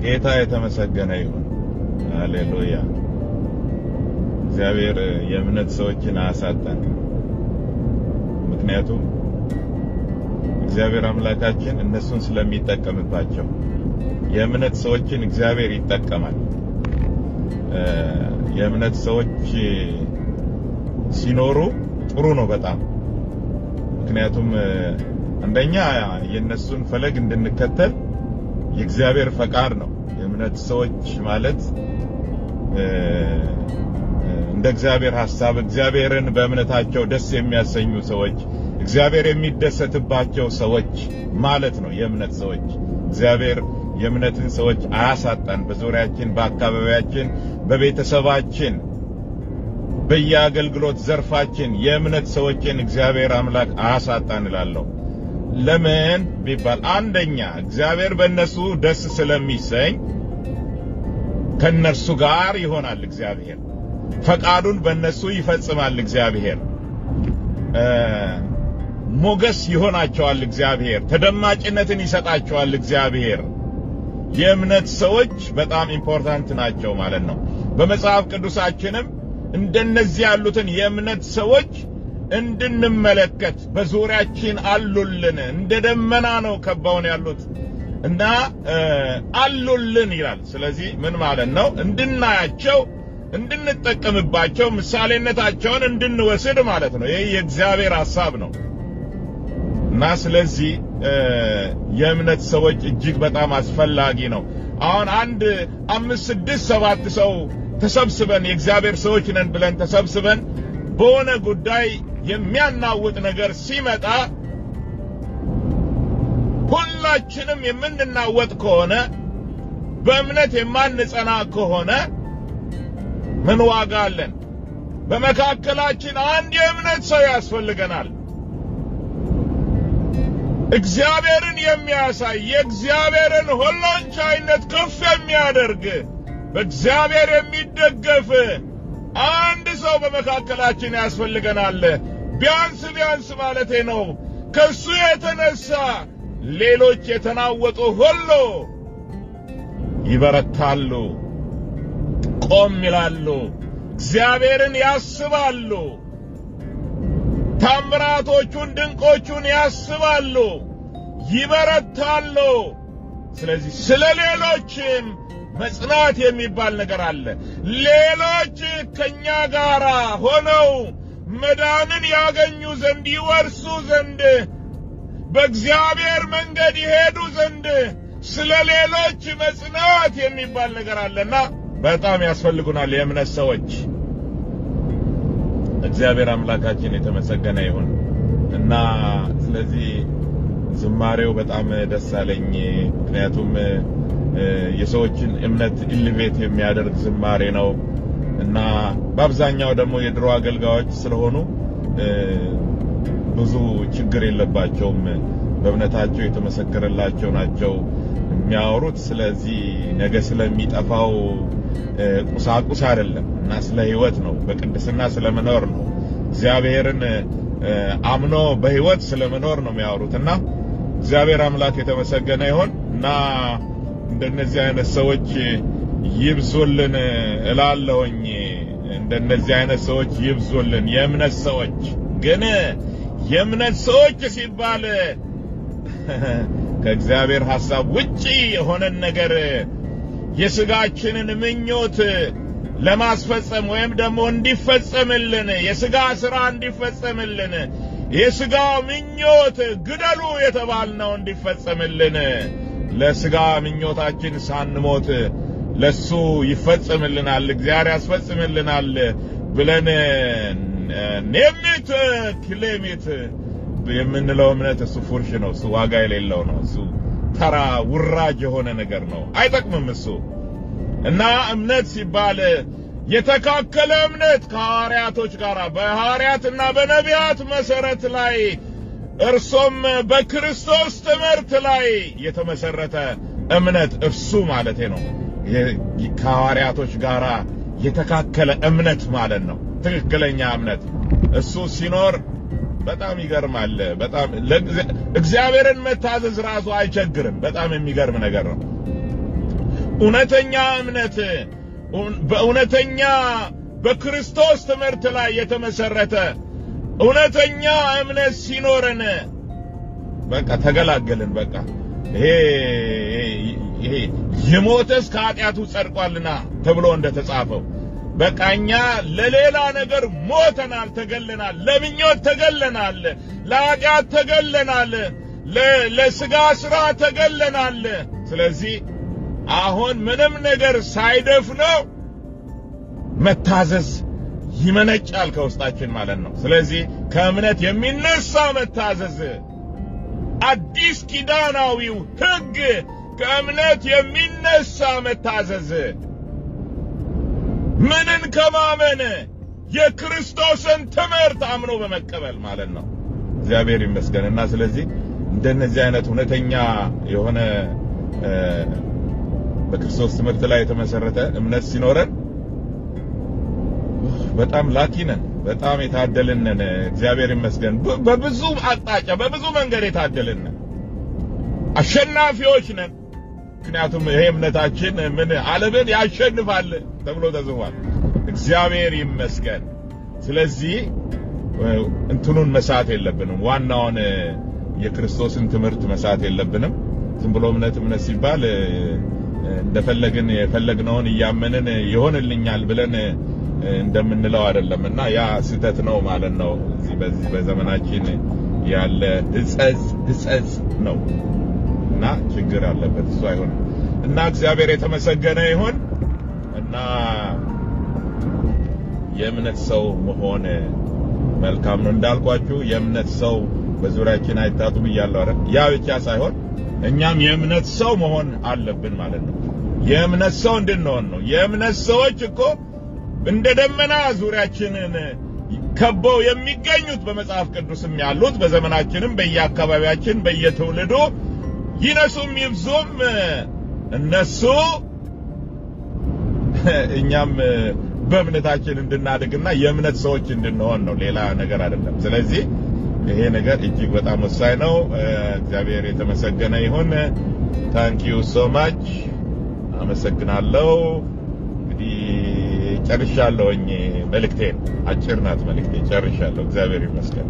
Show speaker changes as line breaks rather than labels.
ጌታ የተመሰገነ ይሁን። ሃሌሉያ። እግዚአብሔር የእምነት ሰዎችን አያሳጣን። ምክንያቱም እግዚአብሔር አምላካችን እነሱን ስለሚጠቀምባቸው የእምነት ሰዎችን እግዚአብሔር ይጠቀማል። የእምነት ሰዎች ሲኖሩ ጥሩ ነው በጣም። ምክንያቱም አንደኛ የነሱን ፈለግ እንድንከተል የእግዚአብሔር ፈቃድ ነው። የእምነት ሰዎች ማለት እንደ እግዚአብሔር ሐሳብ እግዚአብሔርን በእምነታቸው ደስ የሚያሰኙ ሰዎች፣ እግዚአብሔር የሚደሰትባቸው ሰዎች ማለት ነው የእምነት ሰዎች። እግዚአብሔር የእምነትን ሰዎች አያሳጣን። በዙሪያችን፣ በአካባቢያችን፣ በቤተሰባችን፣ በየአገልግሎት ዘርፋችን የእምነት ሰዎችን እግዚአብሔር አምላክ አያሳጣን እላለሁ። ለምን ቢባል አንደኛ እግዚአብሔር በእነሱ ደስ ስለሚሰኝ ከነርሱ ጋር ይሆናል። እግዚአብሔር ፈቃዱን በእነሱ ይፈጽማል። እግዚአብሔር ሞገስ ይሆናቸዋል። እግዚአብሔር ተደማጭነትን ይሰጣቸዋል። እግዚአብሔር የእምነት ሰዎች በጣም ኢምፖርታንት ናቸው ማለት ነው። በመጽሐፍ ቅዱሳችንም እንደነዚህ ያሉትን የእምነት ሰዎች እንድንመለከት በዙሪያችን አሉልን። እንደ ደመና ነው ከበውን ያሉት እና አሉልን ይላል። ስለዚህ ምን ማለት ነው? እንድናያቸው፣ እንድንጠቀምባቸው፣ ምሳሌነታቸውን እንድንወስድ ማለት ነው። ይሄ የእግዚአብሔር ሐሳብ ነው እና ስለዚህ የእምነት ሰዎች እጅግ በጣም አስፈላጊ ነው። አሁን 1 5 6 7 ሰው ተሰብስበን የእግዚአብሔር ሰዎች ነን ብለን ተሰብስበን በሆነ ጉዳይ የሚያናውጥ ነገር ሲመጣ ሁላችንም የምንናወጥ ከሆነ በእምነት የማንጸና ከሆነ ምን ዋጋ አለን? በመካከላችን አንድ የእምነት ሰው ያስፈልገናል። እግዚአብሔርን የሚያሳይ የእግዚአብሔርን ሁሉን ቻይነት ከፍ የሚያደርግ በእግዚአብሔር የሚደገፍ አንድ ሰው በመካከላችን ያስፈልገናል። ቢያንስ ማለቴ ነው። ከሱ የተነሳ ሌሎች የተናወጡ ሁሉ ይበረታሉ፣ ቆም ይላሉ፣ እግዚአብሔርን ያስባሉ፣ ታምራቶቹን ድንቆቹን ያስባሉ፣ ይበረታሉ። ስለዚህ ስለሌሎችም መጽናት የሚባል ነገር አለ። ሌሎች ከኛ ጋር ሆነው መዳንን ያገኙ ዘንድ ይወርሱ ዘንድ በእግዚአብሔር መንገድ ይሄዱ ዘንድ ስለሌሎች መጽናት የሚባል ነገር አለና በጣም ያስፈልጉናል የእምነት ሰዎች። እግዚአብሔር አምላካችን የተመሰገነ ይሁን እና ስለዚህ ዝማሬው በጣም ደስ አለኝ። ምክንያቱም የሰዎችን እምነት ኢሊቬት የሚያደርግ ዝማሬ ነው እና በአብዛኛው ደግሞ የድሮ አገልጋዮች ስለሆኑ ብዙ ችግር የለባቸውም። በእምነታቸው የተመሰከረላቸው ናቸው የሚያወሩት። ስለዚህ ነገ ስለሚጠፋው ቁሳቁስ አይደለም እና ስለ ሕይወት ነው፣ በቅድስና ስለመኖር ነው፣ እግዚአብሔርን አምኖ በሕይወት ስለመኖር ነው የሚያወሩትና እግዚአብሔር አምላክ የተመሰገነ ይሁን እና እንደነዚህ አይነት ሰዎች ይብዙልን እላለሁኝ። እንደነዚህ አይነት ሰዎች ይብዙልን። የእምነት ሰዎች ግን የእምነት ሰዎች ሲባል ከእግዚአብሔር ሐሳብ ውጪ የሆነን ነገር የሥጋችንን ምኞት ለማስፈጸም ወይም ደግሞ እንዲፈጸምልን የሥጋ ሥራ እንዲፈጸምልን የሥጋ ምኞት ግደሉ የተባልነው እንዲፈጸምልን ለሥጋ ምኞታችን ሳንሞት ለሱ ይፈጸምልናል፣ እግዚአብሔር ያስፈጽምልናል ብለን ክሌሚት የምንለው እምነት እሱ ፉርሽ ነው። እሱ ዋጋ የሌለው ነው። እሱ ተራ ውራጅ የሆነ ነገር ነው። አይጠቅምም እሱ እና እምነት ሲባል የተካከለ እምነት ከሐዋርያቶች ጋር በሐዋርያትና በነቢያት መሰረት ላይ እርሱም በክርስቶስ ትምህርት ላይ የተመሰረተ እምነት እርሱ ማለቴ ነው። ከሐዋርያቶች ጋር የተካከለ እምነት ማለት ነው። ትክክለኛ እምነት እሱ ሲኖር በጣም ይገርማል። በጣም እግዚአብሔርን መታዘዝ ራሱ አይቸግርም። በጣም የሚገርም ነገር ነው። እውነተኛ እምነት በእውነተኛ በክርስቶስ ትምህርት ላይ የተመሰረተ እውነተኛ እምነት ሲኖረን በቃ ተገላገልን። በቃ ይሄ የሞተስ ከኃጢአቱ ጸድቋልና ተብሎ እንደተጻፈው በቃ እኛ ለሌላ ነገር ሞተናል፣ ተገለናል፣ ለምኞት ተገለናል፣ ለኃጢአት ተገለናል፣ ለሥጋ ሥራ ተገለናል። ስለዚህ አሁን ምንም ነገር ሳይደፍነው መታዘዝ ይመነጫል ከውስጣችን ማለት ነው። ስለዚህ ከእምነት የሚነሳ መታዘዝ አዲስ ኪዳናዊው ሕግ ከእምነት የሚነሳ መታዘዝ ምንን ከማመን የክርስቶስን ትምህርት አምኖ በመቀበል ማለት ነው። እግዚአብሔር ይመስገንና ስለዚህ እንደነዚህ አይነት እውነተኛ የሆነ በክርስቶስ ትምህርት ላይ የተመሰረተ እምነት ሲኖረን በጣም ላኪ ነን፣ በጣም የታደልን ነን። እግዚአብሔር ይመስገን። በብዙ አቅጣጫ በብዙ መንገድ የታደልን ነን፣ አሸናፊዎች ነን። ምክንያቱም ይሄ እምነታችን ምን ዓለምን ያሸንፋል ተብሎ ተጽፏል። እግዚአብሔር ይመስገን። ስለዚህ እንትኑን መሳት የለብንም፣ ዋናውን የክርስቶስን ትምህርት መሳት የለብንም። ዝም ብሎ እምነት ሲባል እንደፈለግን የፈለግነውን እያመንን ይሆንልኛል ብለን እንደምንለው አይደለምና ያ ስህተት ነው ማለት ነው። በዚህ በዘመናችን ያለ ሕጸጽ ነው እና ችግር አለበት፣ እሱ አይሆንም እና እግዚአብሔር የተመሰገነ ይሁን እና የእምነት ሰው መሆን መልካም ነው። እንዳልኳችሁ የእምነት ሰው በዙሪያችን አይታጡ ብያለሁ አይደል? ያ ብቻ ሳይሆን እኛም የእምነት ሰው መሆን አለብን ማለት ነው። የእምነት ሰው እንድንሆን ነው። የእምነት ሰዎች እኮ እንደ ደመና ዙሪያችንን ከበው የሚገኙት በመጽሐፍ ቅዱስም ያሉት በዘመናችንም በየአካባቢያችን በየትውልዱ ይነሱም ይብዙም እነሱ እኛም በእምነታችን እንድናድግና የእምነት ሰዎች እንድንሆን ነው፣ ሌላ ነገር አይደለም። ስለዚህ ይሄ ነገር እጅግ በጣም ወሳኝ ነው። እግዚአብሔር የተመሰገነ ይሁን። ታንክ ዩ ሶ ማች። አመሰግናለሁ። እንግዲህ ጨርሻለሁኝ። መልእክቴን አጭር ናት መልእክቴ፣ ጨርሻለሁ። እግዚአብሔር ይመስገን።